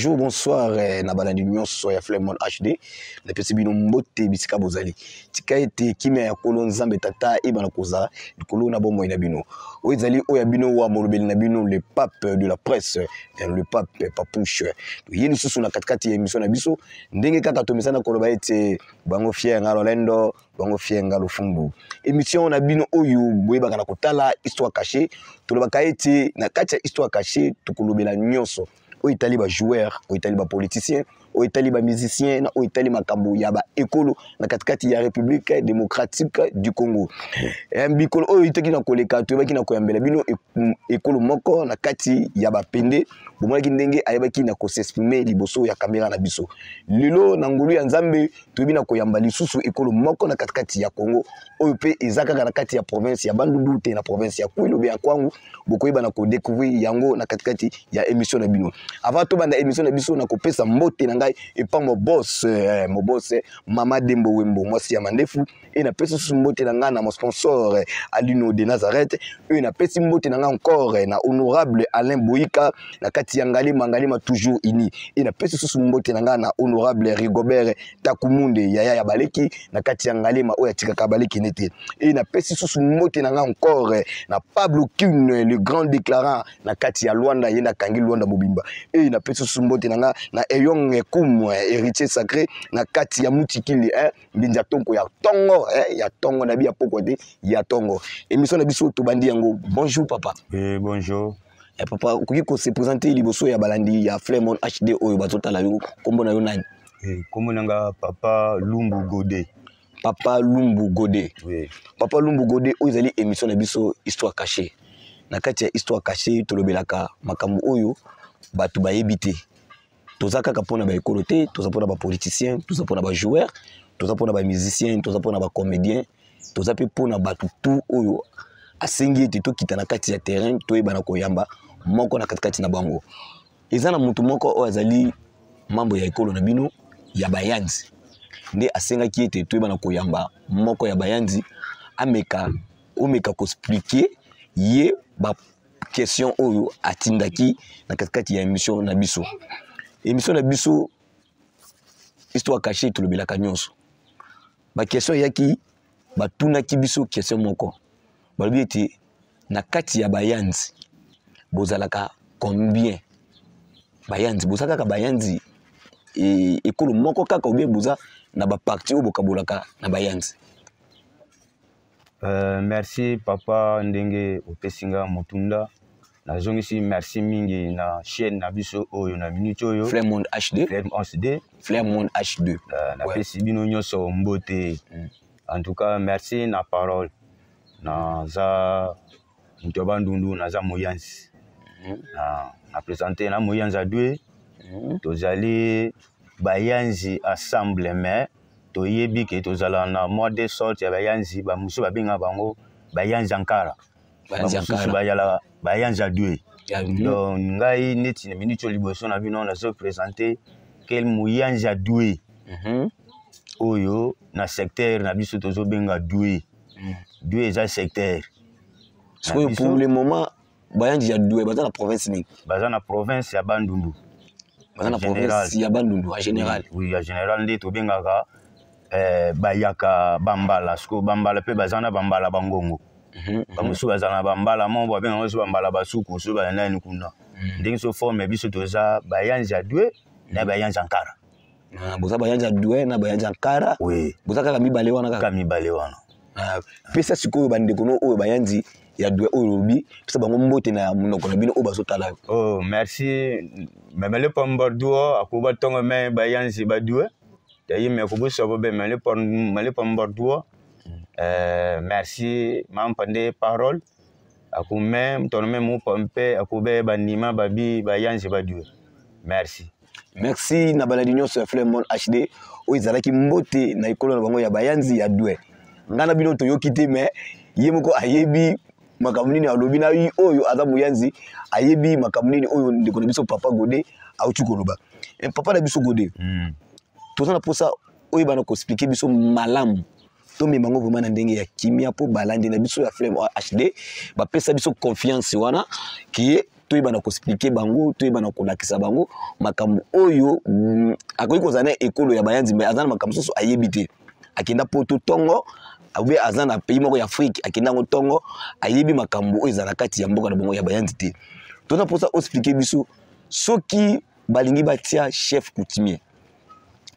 Bonjour, bonsoir, Nabalandi Nyonso ya Flemon HD. Na pesi bino mbote bisika bozali. Tika ete kimia ya kolo nzambe tata ibana koza, likolo na bomoi na bino. Oezali oya bino wa molobeli na bino le pape de la presse, le pape Papouche. Yeli susu na katikati ya émission na biso, ndenge kaka tomisana koloba ete bango fier ngalo lendo, bango fier ngalo fumbu. Émission na bino oyo boyeba na kotala histoire cachée, tolobaka ete na kati ya histoire cachée tokolobela nyonso. Au Italie ba joueur, au Italie ba politicien, au Italie ba musicien, au Italie makambo ya ba ekolo na katikati ya République démocratique du Congo. Mbikolo au Italie na koleka to baki na koyambela bino ekolo moko na kati ya ba pende, bomaki ndenge ayebaki na ko s'exprimer liboso ya caméra na biso. Lelo na ngulu ya Nzambe to bina koyamba lisusu ekolo moko na katikati ya Congo, oyo pe ezaka na kati ya province ya Bandundu te na province ya Kwilu be ya Kwangu, bokoyeba na ko découvrir yango na katikati ya émission na bino. Avant tout banda émission na biso na kopesa mbote na ngai et pas mon boss Mama Dembo Wembo mwasi ya mandefu et na pesa sous mbote na ngai na mon sponsor Alino de Nazareth et na pesa mbote na ngai encore na honorable Alain Boyika na kati ya Ngalima toujours ini et na pesa sous mbote na ngai na honorable Rigobert Takumundi ya Baleki na kati ya Ngalima oya tikaka Baleki nete et na pesa sous mbote na ngai encore na Pablo Kuhn le grand déclarant na kati ya Luanda yenda kangi Luanda Bobimba et na pesa sumbote na Eyong Kum héritier sacré na kati ya Mutikili mbinja tongo ya tongo na bia pokote ya tongo émission na biso to bandi yango. Bonjour papa. Bonjour. Papa koki ko se présenter liboso ya balandi ya Flemon HD oyo bazota la yo kombo na yo nani? Kombo nanga Papa Lumbu Godé. Papa Lumbu Godé. Oui. Papa Lumbu Godé oyo zali émission na biso histoire cachée. Na kati ya histoire cachée tolobelaka makambo oyo batu bayebi te. Toza kaka pona ba ekolo te, toza pona ba politicien, toza pona ba joueur, toza pona ba musicien, toza pona ba comédien, toza pe pona batu tout oyo asengi ete tokita na kati ya terrain toyeba na koyamba moko na katikati na bango. Eza na mutu moko oyo azali mambo ya ekolo na bino ya bayanzi. Nde asengaki ete toyeba na koyamba moko ya bayanzi ameka ko expliquer ye ba question oyo atindaki na katikati ya émission na biso. Émission na biso histoire cachée tolobelaka nyonso. Ba question yaki batunaki biso question moko. Balobi ete na kati ya bayanzi bozalaka combien? Bayanzi bozalaka ka bayanzi ekolo moko kaka obie boza na ba parti oyo bokabolaka na bayanzi. Merci papa ndenge opesinga motunda. Na zongisi merci mingi na chaîne na biso oyo na minute oyo Flemon HD. Flemon HD. Na pesi bino nyonso mbote. En tout cas merci na parole. Na za muto Bandundu na za Moyanzi. Na présenter na Moyanzi adwe. Tozali bayanzi assemble mais toyebi ke tozala na mois de sorte ya bayanzi ba muso babinga bango bayanzi ankara. Bayanzi adwe. Donc ngai neti na minute liboso na bino na zo présenter quel Moyanzi adwe. Oyo na secteur na biso tozo benga doué. Doué eza secteur. So pour le moment bayanzi adwe baza na province ni. Baza na province ya Bandundu. Baza na province ya Bandundu en général. Oui, en général ndi to bengaka bayaka bambala sko bambala pe bazana bambala bangongo. Bamusu bazana bambala mo ba benga so bambala basuku so ba nani kuna. Ndenge so forme biso toza bayanzi adwe na bayanzi ankara. Boza bayanzi adwe na bayanzi ankara. Oui. Boza kaka mibale wana kaka mibale wana. Pesa sikoyo bandeko no oyo bayanzi ya dwe oyo lobi pesa bango mbote na munoko na bino oyo bazotala. Oh merci. Memele pomborduo akuba tongo me bayanzi badwe. Tayi me kubuso bobe mele pomborduo. Merci mampande parole. Aku même ton même mot pompe akube banima babi bayanzi badwe. Merci. Merci na baladi nyonso Flemon HD oyo ezalaki mbote na ekolo na bango ya bayanzi ya dwe. Ngana bino toyoki te me ye moko ayebi makambo nini alobi na oyo aza Moyanzi ayebi makambo nini oyo ndeko na biso Papa Godé auti koloba. Papa na biso Godé. Toza na posa oyo bana ko expliquer biso malamu. To me bango vraiment na ndenge ya kimia po balandi na biso ya Flemon HD ba pesa biso confiance wana ki toyeba na ko expliquer bango toyeba na ko lakisa bango makambo oyo akoki kozana ekolo ya bayanzi mais azana makambo soso ayebi te akenda poto tongo abe azana pays moko ya Afrique akenda ngo tongo ayebi makambo oyo ezala kati ya mboka na bongo ya bayanzi te tona posa expliquer biso soki balingi batia chef coutumier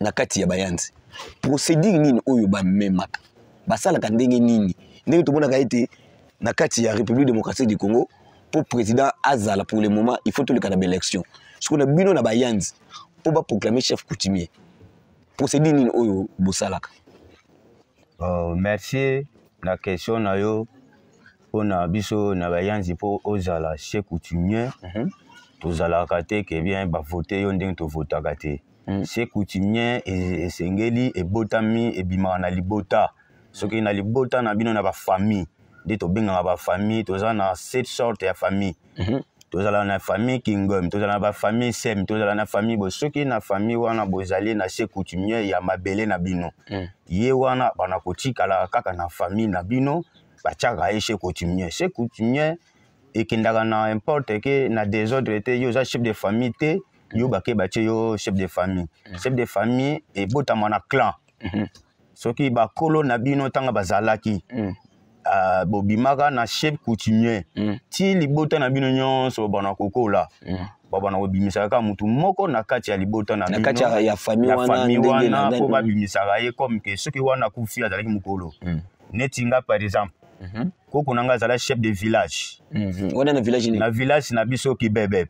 na kati ya bayanzi procédure nini oyo bamemaka basalaka ndenge nini ndenge tomonaka ete na kati ya République démocratique du Congo pour président azala pour le moment il faut tout le cas d'élection ce qu'on a bino na bayanzi pour ba proclamer chef coutumier procédure nini oyo bosalaka. Merci na question na yo pona biso na bayanzi po ozala chef coutumier tozalaka te ke bien ba voter yo ndenge to votaka te chef coutumier esengeli ebotami ebimaka na libota soki na libota na bino na ba famille de to bengaka ba famille tozala na 7 sortes ya famille tozala na famille Kingom tozala na ba famille Sem tozala na famille bo soki na famille wana bozali na chef coutumier ya mabele na bino ye wana bana kotikala kaka na famille na bino batiaka ye chef coutumier ekendaka na importe ke na désordre te yo za chef de famille te yo bake batie yo chef de famille ebotama na clan soki bakolo na bino tanga bazalaki bobimaka na chef coutumier ti libota na bino nyonso bana kokola babana kobimisaka ka mutu moko na kati ya libota na bino na kati ya famille wana po babimisaka ye comme que soki wana kufi azalaki mukolo netinga par exemple koko nanga azala chef de village wana na village ni na village na biso Kibebe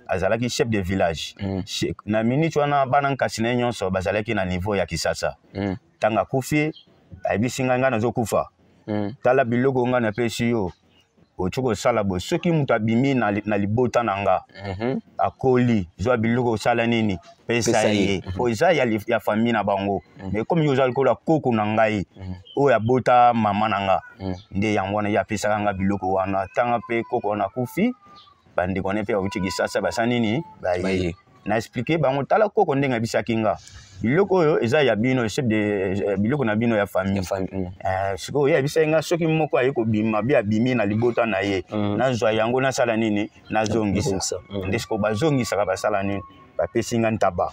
azalaki chef de village na minute wana bana nkasi na nyonso bazalaki na niveau ya Kisasa tanga kufi ayibisinga nga nazokufa tala biloko nga na pesi yo ochoko sala bo soki mutu abimi na libota nanga akoli zwa biloko sala nini pesa ye po eza ya famille na bango mais comme yo zali kola koko na ngai o ya bota mama nanga nde yango wana ya pesa nga biloko wana tanga pe koko na kufi bande kone pe ochiki sasa basa nini baye na expliquer bango tala koko ndenga bisaki nga biloko oyo eza ya bino chef de biloko na bino ya famille siko ya bisenga soki moko ayi ko bima bi abimi na libota na ye na zwa yango na sala nini na zongisa ndesiko bazongisa ka basala nini ba pesinga ntaba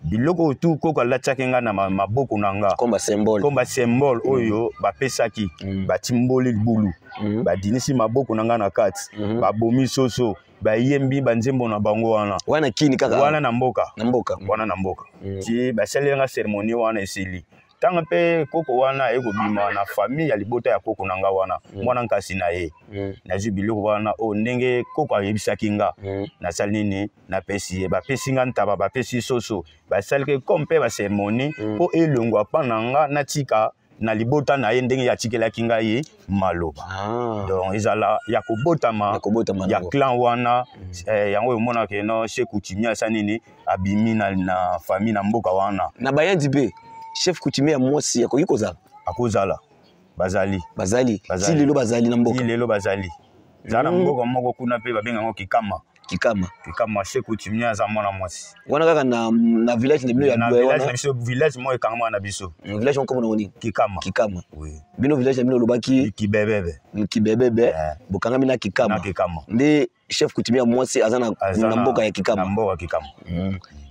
biloko tu koko alatiaki nga na maboko na nga komba symbole oyo bapesaki batimboli libulu badinisi maboko na nga na kati babomi soso bayembi banzembo na bango wana kini kaka wana na mboka ti basalela nga cérémonie wana esili tanga pe koko wana ekobima na famille ya libota ya koko na nga wana mwana nkasi na ye nazwi biloko wana o ndenge koko ayebisaki nga nasali nini napesi ye bapesi nga ntaba bapesi soso basalaki comme mpe bacérémonie mpo elongwa mpa na nga natika na libota na ye ndenge yatikelaki ngai maloba donc ezala ya kobotama ya clan wana yango omonaka no chef coutumier asa nini abimi na famille na mboka wana na bayanzi pe chef coutumier ya mwasi akoki kozala akozala bazali ti lelo bazali na mboka zala na mboka moko kuna mpe babengango kikama chef coutumier aza mwana mwasi wana kaka na village na bino ya village mo ekangama na biso village on komona ngoni kikama bino village na bino lobaki Kibebe bokanga mina kikama nde chef coutumier ya mwasi aza na mboka ya kikama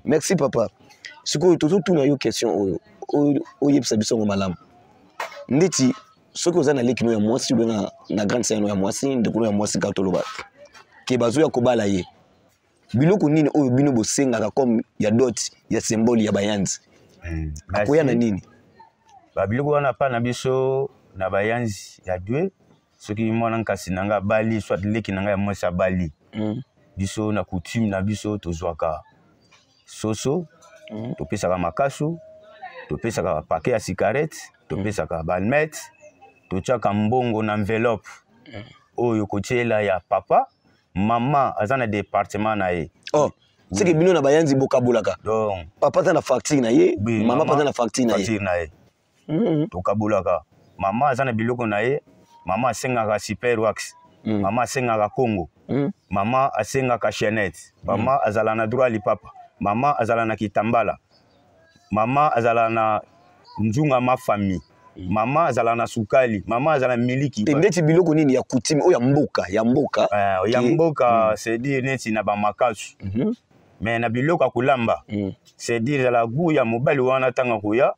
merci papa sikoyo tozotuna yo question oyo oyebisa biso ngo malamu ndeti soki oza na lekino ya mwasi obenga na grande sœur ya mwasi ndekuno ya mwasi ka toloba ke bazoya kobala ye biloko nini oyo bino bosengaka comme ya dot ya symbole ya bayanzi akoya na nini babiloko wana pa na biso na bayanzi ya dwe soki mwana nkasi nanga bali soit leki nanga ya mwasi abali biso na coutume na biso tozwaka soso topesaka makasu topesaka paquet ya cigarette topesaka balmet totiaka mbongo na enveloppe oyo kotiela ya papa mama aza na département na ye seke bino na bayanzi bokabolaka donc papa aza na facture na ye mama aza na facture na ye tokabolaka mama aza na biloko na ye mama asengaka super wax mama asengaka kongo mama asengaka chaînette mama azala na droit lipapa mama azala na kitambala mama azala na nzunga ma famille mama azala na sukali mama azala miliki te ndeti biloko nini ya coutume o ya mboka ya mboka c'est dire neti na ba makasu mais na biloko kulamba c'est dire la gu ya mobali wana tanga koya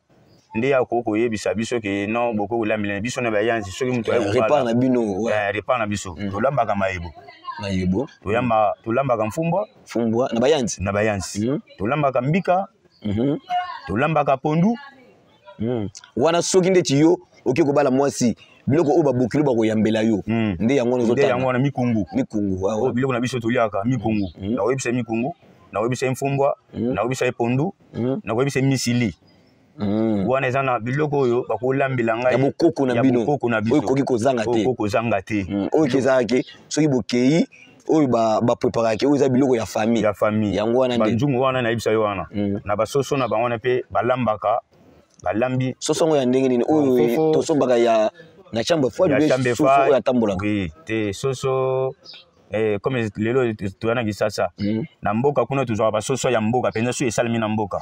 nde ya koko yebisa biso ke non boko kulambela biso na bayanzi soki mutu ay repas na bino repas na biso tolambaka mayebo tolambaka mfumbwa na bayanzi tolambaka mbika tolambaka pondu wana soki ndeti yo oke kobala mwasi biloko o babokilo bakoyambela yo nde yango wana mikungu o biloko na biso toliaka mikungu na webisa mikungu na webisa mfumbwa na webisa pondu na webisa misili wana eza na biloko oyo bakolambela ngai ya bokoko na bino oyo koki kozanga te oyo kezalaki soki bokei oyo bapreparaki oyo eza biloko ya famille yango wana banzungu wana nayebisa yo wana na basoso na bango wana mpe balambaka balambi soso ngo ya ndenge nini oyo tosombaka ya na chambre froide soso oyo atambolaka oui te soso comme lelo toyana kisasa na mboka kuna tozwa basoso ya mboka penza so esalemi na mboka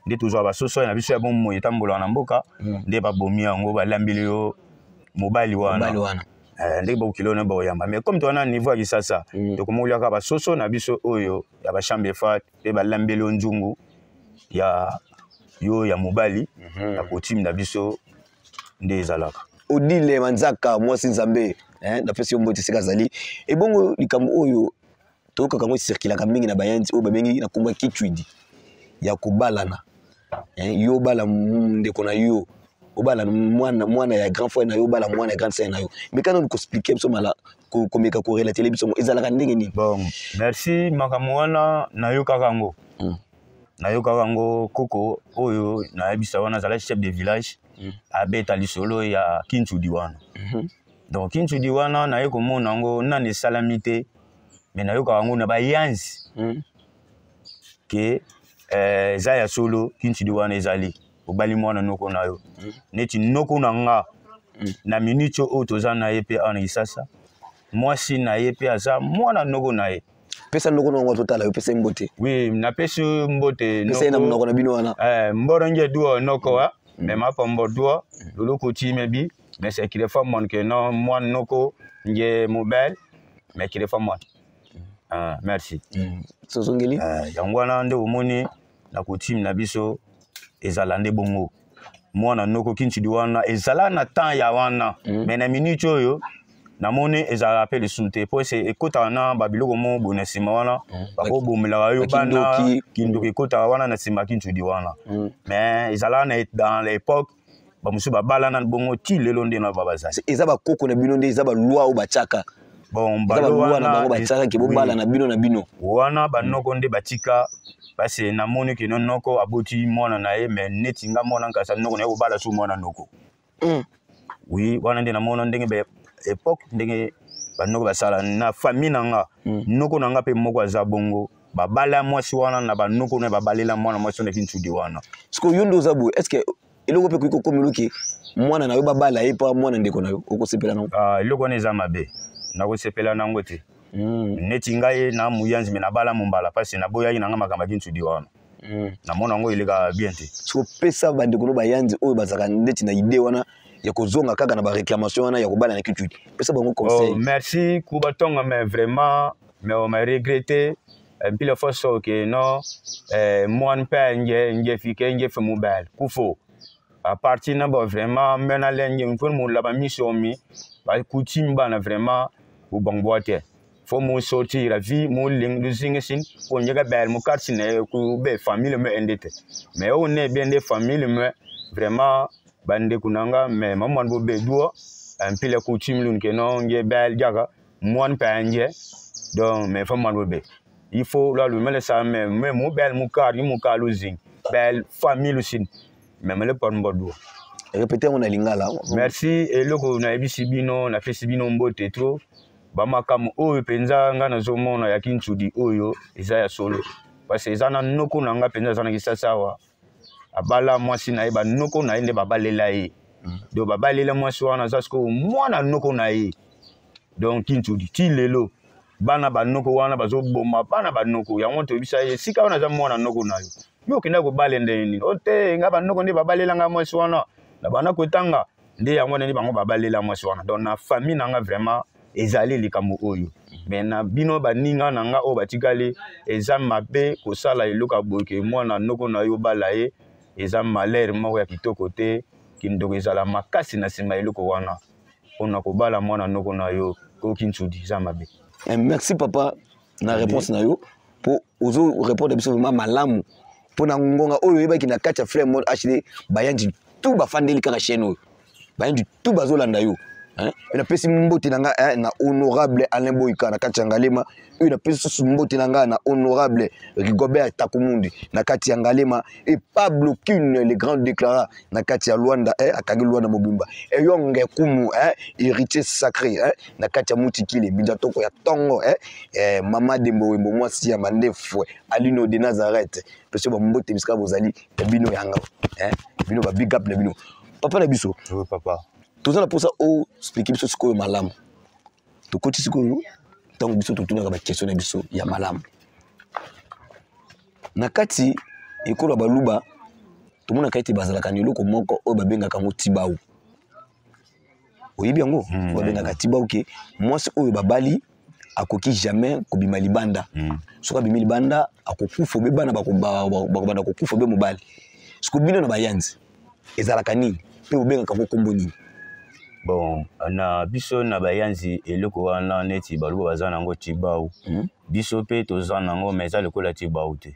nde tozwa basoso na biso ya bomo etambola na mboka nde babomi yango balambeli yo mobali wana ndenge bokilo na boyamba mais comme toyana niveau ya kisasa tokomoliaka basoso na biso oyo ya ba chambre froide pe balambeli yo nzungu ya yo ya mobali na coutume na biso nde ezalaka Odile Manzaka mwasi nzambe na pesi yo mbote sika zali ebongo likambo oyo toka kango circulaka mingi na bayanzi oyo babengi na komba kitwidi ya kobalana yo bala ndeko na yo obala mwana ya grand frère na yo bala mwana ya grande sœur na yo mais quand on expliquer biso mala komeka ko relater biso ezalaka ndenge nini bon merci makambo wana na yo kakango koko oyo na yebisa wana zala chef de village abeta lisolo ya Kinchudi wana donc Kinchudi wana na ye komona ngo nane salamité mais na yo kakango na bayanzi ke za ya solo Kinchudi wana ezali obali mwana noko na yo neti noko na nga na minute o toza na ye pe ana isasa mwasi na ye pe aza mwana noko na ye pesa noko na totala yo pesa mbote oui na pesa mbote pesa na noko na bino wana mboronge duo noko wa mais ma pombo duo lolo coutume bi mais c'est qu'il faut mon que non moi noko nge mobile mais qu'il faut moi merci sosongeli yango na ndo omoni na coutume na biso ezala nde bongo mwana noko Kinchudi wana ezala na temps ya wana mais na minute oyo namoni ezala pe le sunte po c'est ekota na babiloko mo bonesima wana bako bomela yo bana kindoki ekota wana na sima Kinchudi wana mais ezala na dans l'époque ba musu babala na bongo ti lelo nde na babaza eza ba koko na bino nde eza ba loi o bachaka bon ba loi na bango bachaka ke bombala na bino wana banoko nde batika parce que namoni ke noko aboti mwana na ye mais neti nga mwana nkasa noko na ye kobala su mwana noko oui wana nde namona ndenge be époque ndenge banoko basala na famille nanga noko nanga pe moko aza bongo babala mwasi wana na banoko na babalela mwana mwasi na Kinchudi wana siko yondo ozabu est-ce que eloko pe kuiko komeluki mwana na yo babala ye pa mwana ndeko na yo okosepela nango eloko wana eza mabe nakosepela nango te neti ngai na muyanzi me na bala mumbala parce na boyaki nanga makambo Kinchudi wana na mona ngo ileka bien te siko pesa bandeko no bayanzi oyo bazaka ndeti na idée wana ya kozonga kaka na ba réclamation wana ya kobala na Kinchudi pesa bango conseil merci kubatonga mais vraiment mais on m'a regretté puis la fois que non moi pas nge fike nge fe mobile kufo à partir na ba vraiment mena lenge pour mo la ba mission mi ba coutume bana vraiment au bangboate faut mo sortir la vie mo ling du singesin pour nyaga bel mo quartier ku be famille me endete mais on est bien des familles me vraiment bande kunanga mais maman bo be duo un peu la coutume lun que non nge bel jaga moi pas nge donc mais famille bo be il faut là le mêler ça mais mo bel mo car mo kalozing bel famille aussi même le pas mbodo répétez on a lingala merci et loko na ebisi bino na fesi bino mbote trop ba makamu oyo penza nga na zomona ya Kinchudi oyo eza ya solo parce que eza na noko na nga penza zana kisasa wa abala mwasi na ye ba noko na ye nde babalela ye do babalela mwasi wana zasko mwana noko na ye donc Kinchudi ti lelo bana ba noko wana bazoboma bana ba noko yango to bisa ye sika wana za mwana noko na yo yo kenda ko balende nini ote nga ba noko nde babalela nga mwasi wana na bana kotanga nde yango nani bango babalela mwasi wana donc na famille nanga vraiment ezali likambo oyo mais na bino baninga nanga o batikali eza mabe kosala eloko boke mwana noko na yo bala ye eza malheur moko ya kitoko te kindoko ezala makasi na sima eloko wana ona kobala mwana noko na yo ko kintsudi za mabe. Merci papa na réponse na yo pour ozo répondre biso vraiment malamu pour na ngonga oyo yeba ki na kati ya Flame Mode HD bayandi tout bafandeli kaka chaîne oyo bayandi tout bazolanda yo hein na pesi mbote nanga na honorable Alain Boyka na kati ya Ngalema oyo na pesi mbote nanga na honorable Rigobert Takumundi na kati ya Ngalema et Pablo Kune le grand déclarant na kati ya Luanda akangi Luanda Mobimba et Yonge Kumu héritier sacré na kati ya Mutikile Bijatoko ya Tongo Mama Dembo Wembo mwasi ya Mandefwe Alino de Nazareth pesi ba mbote bisika bozali bino yanga bino ba big up na bino papa na biso. Oui papa. Tout ça pour ça au expliquer biso siko malamu to koti siko tango biso to tuna ba question na biso ya malamu na kati ekolo baluba to mona kaite bazala kaniloko moko o babenga kango tibau oyibi yango babenga ka tibau ke mwasi oyo babali akoki jamais kobima libanda soka bimi libanda akokufa be bana bakobanda kokufa be mobali siko bino na bayanzi ezala kanini pe obenga kango kombo nini. Bon, na biso na bayanzi eloko wana neti baluba baza nango tibau. Biso pe toza nango mais eza lokola tibau te.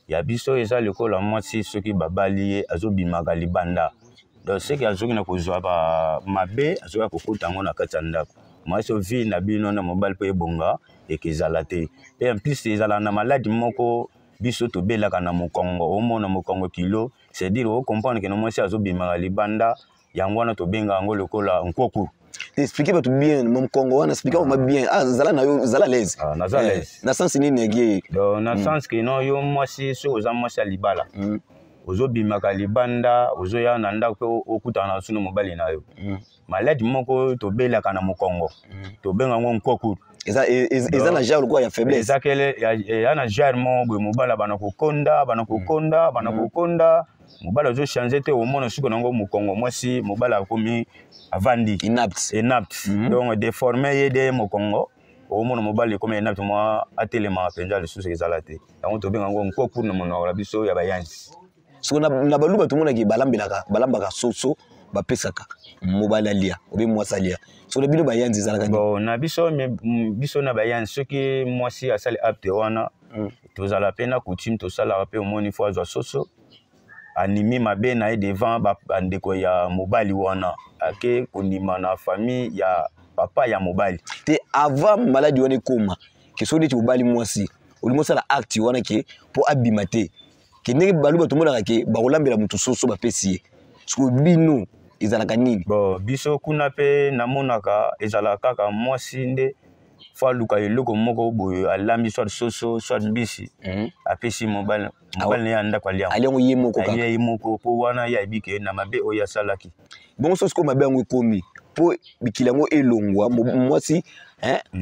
Ya biso eza lokola mwasi soki babali ye azobimaka libanda. Donc soki azoki na kozwa ba mabe azoka kokota ngo na kati ya ndako. Mwasi vi na bino na mobali pe ebonga ekezala te. Pe en plus ezala na maladie moko biso tobelaka na mokongo omona mokongo kilo c'est dire o comprendre que no mwasi azobimaka libanda yango wana tobenga yango lokola nkoku. Expliquez pas tout bien mon Congo on explique moi bien zala na yo zala l'aise na zala l'aise na sens ni negi donc na sens que non yo mwasi so oza mwasi ya libala ozobimaka libanda ozoya na ndako pe okutana na suno mobali na yo maladi moko tobelaka na mokongo tobenga ngo nkoku eza na genre quoi ya faiblesse eza kele ya na genre mo mobala bana kokonda mobala zo changer te au monde suko nango mokongo mwasi mobala akomi avandi inapt donc déformé yede mokongo au monde mobala comme inapt moi atelema penja le sous ezala te yango tobenga ngo nkoku na monoko la biso ya bayanzi siko na baluba to mona ki balambaka soso bapesaka mobala lia obi mwasa lia so le bino bayanzi ezalaka bon na biso na bayanzi soki mwasi asali apte wana tozala pena coutume tosala pe omoni fois za soso animi mabe na ye devant bandeko ya mobali wana ake konima na famille ya papa ya mobali te avant maladie wana ekoma ke so neti mobali mwasi olimosala acte wana ke po abima te ke ndenge baluba tomonaka ke bakolambela mutu soso bapesi ye siko bino ezalaka nini. Bon biso kuna pe namonaka ezala kaka mwasi nde fa luka eloko moko boyo alambi soit soso soit mbisi apesi mobile ne anda kwa lia aliango ye moko kaka ye moko po wana ya ibike na mabe oya salaki bon soso ko mabe ngo ekomi po bikilango elongwa mwasi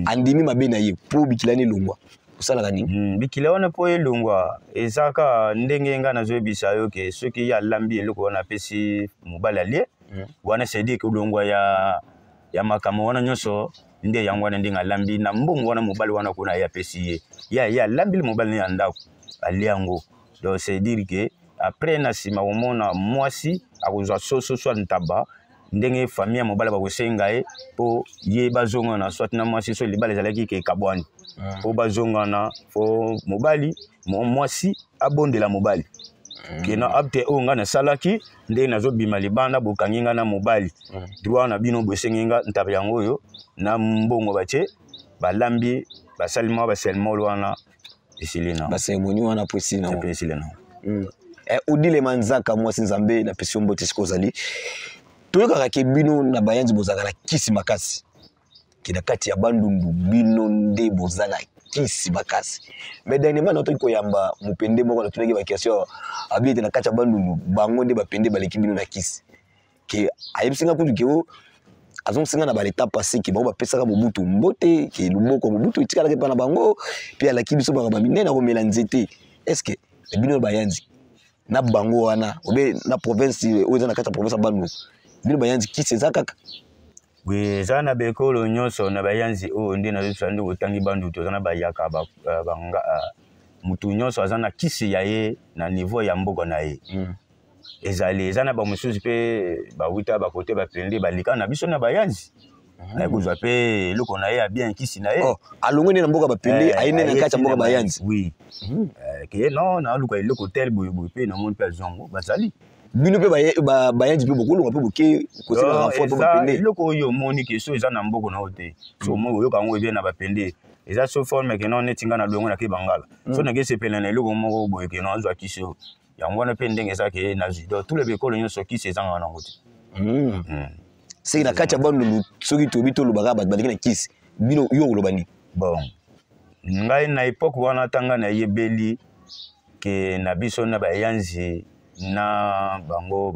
andimi mabe na ye po bikilani elongwa osala nini bikila wana po elongwa ezaka ndenge nga nazobisa yo ke soki ya lambi eloko wana apesi mobile alie wana c'est dire que elongwa ya makamo wana nyoso nde yango wana ndinga lambi na mbongo wana mobali wana kuna ya pesi ya lambi le mobali ne ndako aliango donc c'est dire que après na sima omona mwasi akozwa soso soit ntaba ndenge famille ya mobali bakosenga ye po ye bazonga na soit na mwasi so libala ezalaki ke kabwani po bazonga na fo mobali mwasi abondela mobali kena apte onga na salaki ndenge nazobima libanda bokanginga na mobali droit na bino bosenginga ntaba yango yo na mbongo bache balambi basalima baselmolo wana isilina basemoni wana posina isilina odile manzaka mwasi nzambe na pesi mbote sikozali toyokaka ke bino na bayanzi bozaka na kisi makasi kina kati ya bandundu bino nde bozala kisi makasi mais dernièrement nato koyamba mupende moko na tunaki ba question abite na kati ya bandundu bango nde bapende baleki bino na kisi ke ayebsinga kutu ke o azon singa na baleta passé ki ba pesaka mobutu mbote ke luboko mobutu itikala ke pana bango puis ala kibiso ba minene ko mela nzete est-ce que bino bayanzi na bango wana obe na province oza na kata province bandu bino bayanzi kisi eza kaka oui za na bekolo nyonso na bayanzi o ndi na biso ndi kotangi bandu to na bayaka banga mutu nyonso aza na kisi ya ye na niveau ya mboka na ye ezali eza na bamosusu mpe bawuta bakote bapende balika na biso na bayanzi kozwa mpe eloko na ye ya bien kisi na ye alongwe na mboka bapende ayine na kati ya mboka bayanzi oui ke non na luka eloko tel boyeboye mpe na moni mpe azongo bazali bino mpe bayanzi mpe bokolonga mpe boke kosala renfort mpe bapende eloko oyo omoni ke so eza na mboka na yo te so omoi oyoka yango ebie na bapende eza so forme ke non neti nga na longo na ke bangala so nake sepela na eloko moko boye ke non azwa kisi oyo yango wana mpe ndenge eza ke na zwi donc tous les bekolo nyonso kisi ezanga nango te seki na kati ya bandundu soki toyebi tolobaka bato baleki na kisi bino yo koloba nini bon ngai na epoke wana tanga nayebeli ke na biso na bayanzi na bango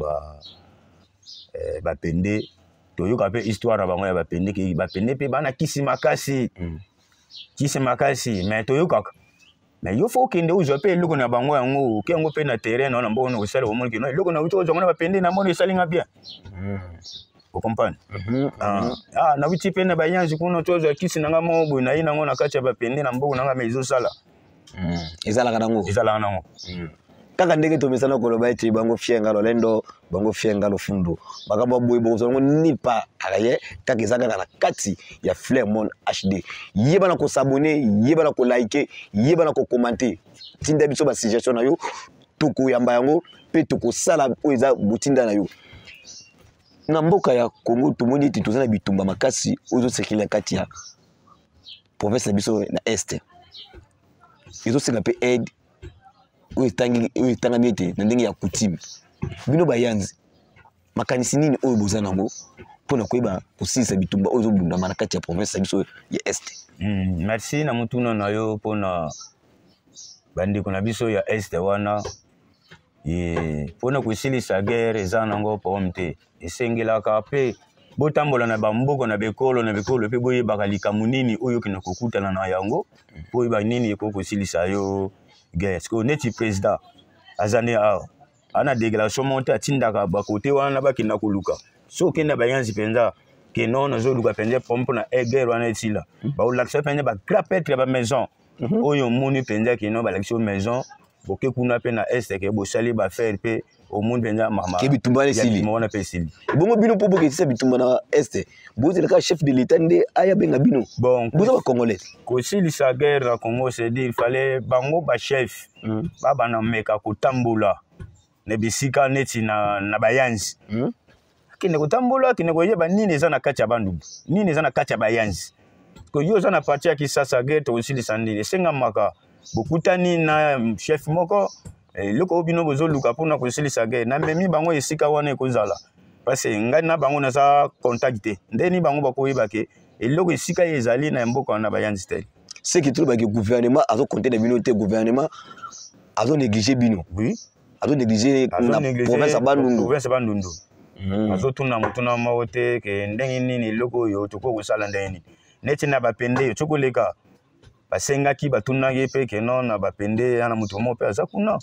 bapende toyoka mpe histoire na bango ya bapende ke bapende mpe bana kisi makasi kisi makasi mais toyokaka mais yo fo okende ozwa mpe eloko na bango yango oke yango mpe na terrain na mboka na kosala omoni ke no eloko na uti ozwango na bapende na moni esalinga bien vous comprenez na uti mpe na bayanzi kuna tozwa kisi nanga moko boye naye nango na kati ya bapende na mboka nanga mais ezosala ezalaka nango kaka ndenge tomesana koloba ete bango fienga lolendo bango fienga lofundo makambo boye bokozango nipa araye kaka eza kaka na kati ya Flemmon HD yeba na kosabone yeba na kolike yeba na kokomante tinda biso ba suggestion na yo tokoyamba yango pe tokosala oyo eza botinda na yo na mboka ya Congo tomoni ete toza na bitumba makasi ozosekela kati ya province na biso na este ezosenga mpe aide oyo etangami ete na ndenge ya coutume bino bayanzi makanisi nini oyo boza nango mpona koyeba kosilisa bitumba oyo ezobundama na kati ya province na biso ya este merci na mutuna na yo mpona bandeko na biso ya este wana mpona kosilisa guerre eza nango pome te esengelaka mpe botambola na bamboka na bekolo mpe boyebaka likambo nini oyo okende kokutana na yango mpo oyeba nini ekoki kosilisa yo guerre siko neti président azane awa ana déclaration monte atindaka bakote wana bakenda koluka so okenda bayanzi mpenza ke non nazoluka mpenza mpona guerre wana etila baolakisa mpenza bagrapetre ya bamaison oyo omoni mpenza ke non balakisi yo maison boke kuna mpe na este ke bosali bafere mpe omoni mpenza ke bitumba wana mpe esili bongo bino mpo bokesisa bitumba na este bozelaka chef de l'état nde aya benga bino bon boza bacongolais kosilisa guerre na Congo c'est dire il fallait bango bachef babana meka kotambola na bisika neti na bayanzi kende kotambola kende koyeba nini eza na kati ya bandundu nini eza na kati ya bayanzi ko yo eza na parti ya Kisasa guerre tokosilisa ndini esengamaka bokutani na chef moko loko bino bozoluka mpona kosilisa guerre na memi bango esika wana ekozala parce ngai na bango naza contact te ndeni bango bakoyeba ke eloko esika ezali na mboka wana bayanzi te ce qui trouve que gouvernement azo compter na bino te gouvernement azo négliger bino oui azo négliger na province bandundu azo tuna mutuna moko te ke ndenge nini eloko oyo toko kosala ndenge nini neti na bapende tokoleka basengaki batunaki mpe ke non na bapende ana moto mo mpe aza kuna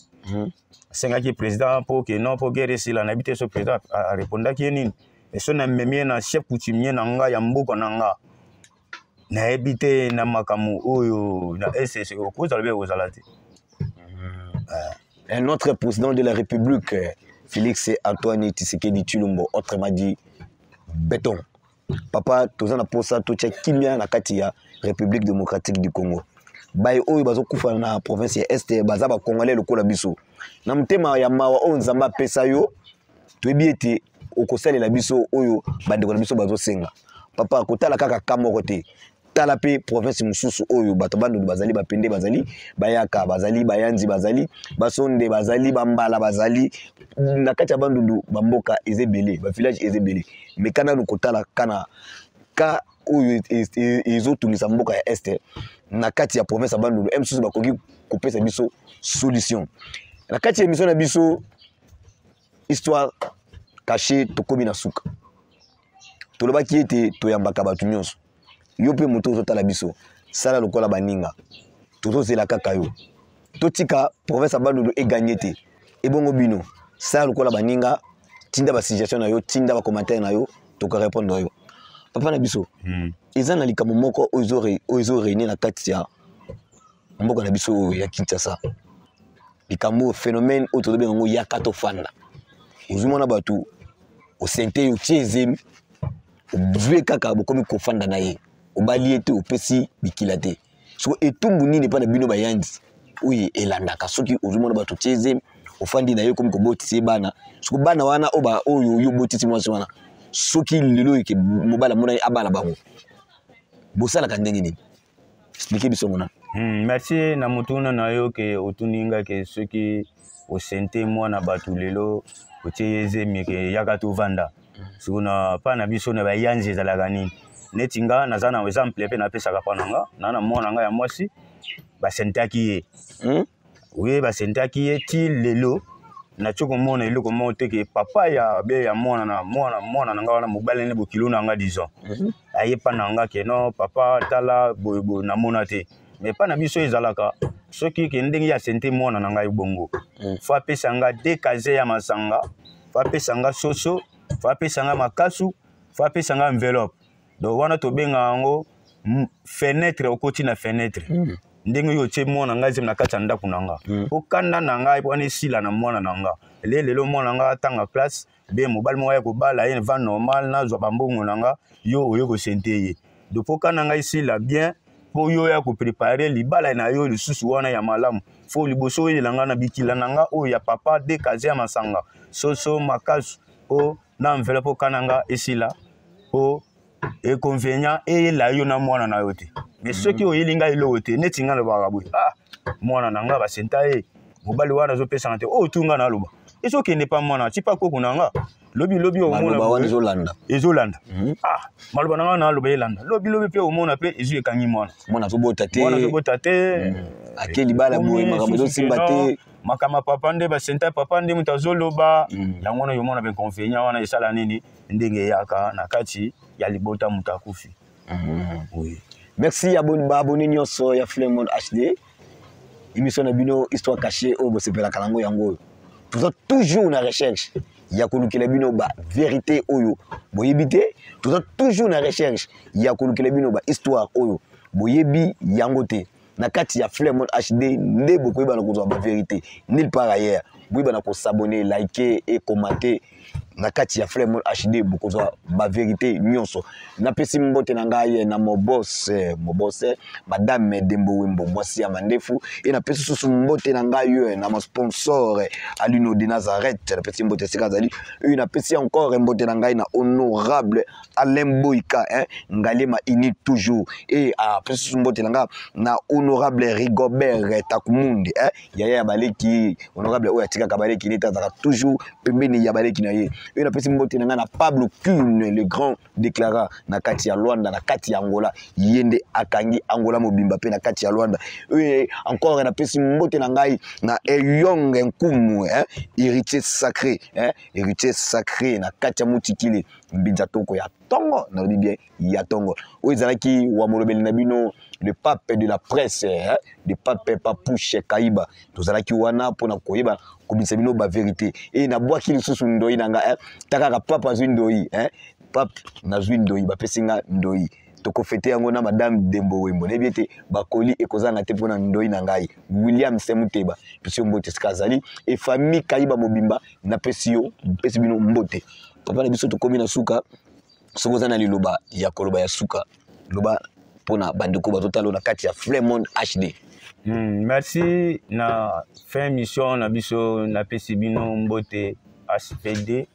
asengaki président mpo ke non mpo guerre esila nayebi te so président arepondaki ye nini eso na memie na chef coutumier na nga ya mboka na nga nayebi te na makambo oyo na ss okozala mpe okozala te un autre président de la République Félix Antoine Tshisekedi Tshilombo autrement dit béton papa toza na posa totia kimia na kati ya République démocratique du Congo baye oyo bazokufa na province ya este baza ba congolais lokola biso na mutema ya mawa oyo nzamba pesa yo toyebi ete okosalela biso oyo bandeko na biso bazosenga papa kotala kaka kamoko te tala pe province mususu oyo bato bandundu bazali bapende bazali bayaka bazali bayanzi bazali basonde bazali bambala bazali na kati ya bandundu bamboka ezebele ba village ezebele mekana nukotala kana ka oyo ezotungisa mboka ya este na kati ya province ya bandundu mususu bakoki kopesa biso solution na kati ya émission na biso histoire cachée tokomi na suka tolobaki ete toyambaka bato nyonso yo pe moto ozotala biso sala lokola baninga tozozela kaka yo totika province ya bandundu eganye te ebongo bino ça lokola baninga tinda ba suggestion na yo tinda ba commentaire na yo to ka répondre yo papa na biso eza na likambo moko ozo réunir na kati ya mboka na biso ya Kinshasa likambo phénomène autour de ngo ya kato fanda ozumona batu o sente yo tiezem obwe kaka bokomi ko fanda na ye obali ete opesi bikila te so etumbu nini pa na bino bayandi oyi elandaka soki ozumona batu tiezem ofandi na yo komi ko botisi bana so bana wana oba oyo yo botisi mwasi wana soki lelo ke mobala mona abala bango bosala ka ndenge nini expliquer biso mona. Merci na mutuna na yo ke otuninga ke soki o sente mwana batu lelo otieze mike yakatu vanda suna pa na biso na bayanzi ezalaka nini netinga naza na exemple pe na pesaka pa nanga na mwana nga ya mwasi basentaki ye oui basentaki ye ti lelo na choko mona eloko mo te ke papa ya be ya mwana nanga wana mobale ne bokilo nanga disons aye pa nanga ke no papa tala boybo na mona te mais pa na biso ezalaka soki ke ndenge ya sente mwana nanga ibongo fa pesa nga dekaze ya masanga fa pesa nga soso fa pesa nga makasu fa pesa nga enveloppe do wana to benga ngo fenêtre okoti na fenêtre ndenge yo tie mwana nga zem na kati ya ndako nanga okanda nanga ipone sila na mwana nanga lelo mwana nga tanga classe be mobile mo ya ko bala ye va normal na zo bambongo nanga yo oyo ko senteye do pokana nga sila bien po yo ya ko préparer libala na yo lisusu wana ya malamu fo liboso yelanga na bikila nanga o ya papa de kaze ya masanga soso makasu o na enveloppe kananga esila o e convenient e la yo na mwana na yo te mais soki oyelinga ilo te netinga lo bagabu mwana nanga basenta e mobali wana zo pesa te o tunga na loba eso kende pa mwana tipa koko nanga lobi o mona ba wana ezolanda maloba nanga na loba elanda lobi pe o mona pe ezu ekangi mwana zo bota te akeli bala boy makambo zo simba te makama papa nde basenta papa nde mutazoloba yango na yo mona be confiance wana esala nini ndenge yaka na kati ya libota mutakufi. Oui. Merci à abonné nyonso ya Flemon HD. Émission na bino histoire cachée au bosepela kalango yango. Vous êtes toujours na recherche ya kolukela bino ba vérité oyo boyebite. Vous êtes toujours na recherche ya kolukela bino ba histoire oyo boyebi yango te. Na kati ya Flemon HD nde bokoyeba na kozwa ba vérité nulle part ailleurs. Boyeba na ko s'abonner, liker et commenter. Na kati ya Flemon HD bokozwa ba vérité nyonso na pesi mbote na ngai na mobose madame Dembo Wimbo mwasi ya mandefu et na pesi susu mbote na ngai na ma sponsor Alino de Nazareth na pesi mbote sikazali et na pesi encore mbote na ngai na honorable Alain Boika ngalema ini toujours et a pesi susu mbote na ngai na honorable Rigobert Takumundi yaya baleki honorable oya tika kabaleki ni tazaka toujours pembeni ya baleki na ye. Une petite mbote na Pablo Kuhn le grand déclara na kati ya Luanda na kati ya Angola yende akangi Angola mobimba pe na kati ya Luanda encore na petite mbote na ngai na Eyong Nkumu héritier sacré na kati ya Mutikile mbinza toko ya Tongo na bien ya Tongo oizalaki wa molobeli na bino le pape de la presse le pape Papouche Kaiba tozalaki wana pona koyeba kobisa bino ba vérité et na bwaki lisusu ndoi nanga takaka papa zwi ndoi pape na zwi ndoi ba pesinga ndoi toko fete yango na madame Dembo Wimbo ne biete bakoli ekozanga te pona ndoi na ngai William Semuteba pesio mbote skazali et famille Kaiba mobimba na pesio pesi bino mbote papa na biso tokomi na suka sokoza na liloba ya koloba ya suka loba pona bandeko batotalo na kati ya Flemon HD. Merci na fin mission na biso na pesi bino mbote SPD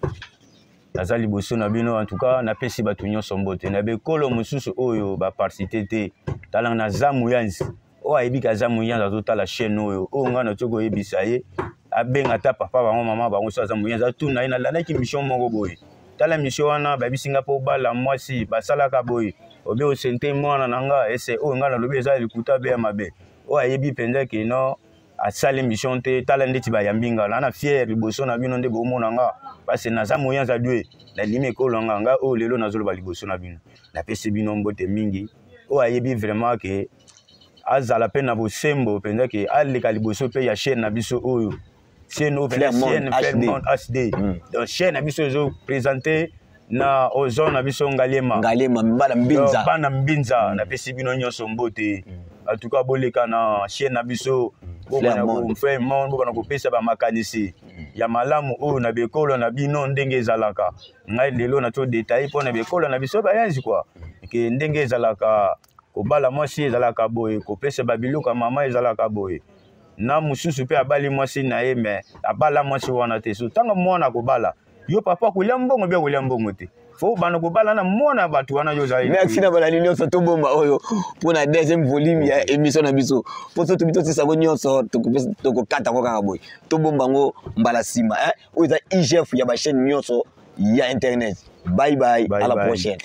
nazali boso na bino en tout cas na pesi batu nyonso mbote na bekolo mususu oyo ba participer te talanga na zamu yanzi o ayebika zamu yanzi azotala chaîne oyo o nga na toko yebisa ye abenga ta papa bango mama bango so zamu yanzi atuna ina landaki mission moko boye tala mission wana babisinga po bala mwasi basalaka boye obe o sente mwana nanga ese o nga na lobi eza likuta be ya mabe o ayebi penza ke no asali mission te tala ndeti ba yambinga na fier liboso na bino nde bomona nga parce na za moyen za dwe na lime ko longa nga o lelo nazoloba liboso na bino na pesi bino mbote mingi o ayebi vraiment ke azala pe na bosembo penza ke aleka liboso pe ya chaîne na biso oyo chaîne Fairmont HD donc chaîne na biso zo présenter na ozone na biso Ngalema bana mbinza na pesi bino nyonso mbote en tout cas boleka na chaîne na biso Fairmont bokana kopesa ba makanisi ya malamu o na bekolo na bino ndenge ezalaka ngai lelo na to détail po na bekolo na biso ba yanzi quoi ke ndenge ezalaka kobala mwasi ezalaka boye kopesa babiluka mama ezalaka boye na mususu pe abali mwasi na ye mais abala mwasi wana te so tanga mwana kobala yo papa kulia mbongo bia kulia mbongo te fo bana kobala na mwana batu wana yo zali merci na bala nyonso to bomba oyo pour la deuxième volume ya émission na biso po so to bito tisa go nyonso to ko kata ko kaka boy to bomba ngo mbala sima o za IGF ya ba chaîne nyonso ya internet bye bye à la prochaine.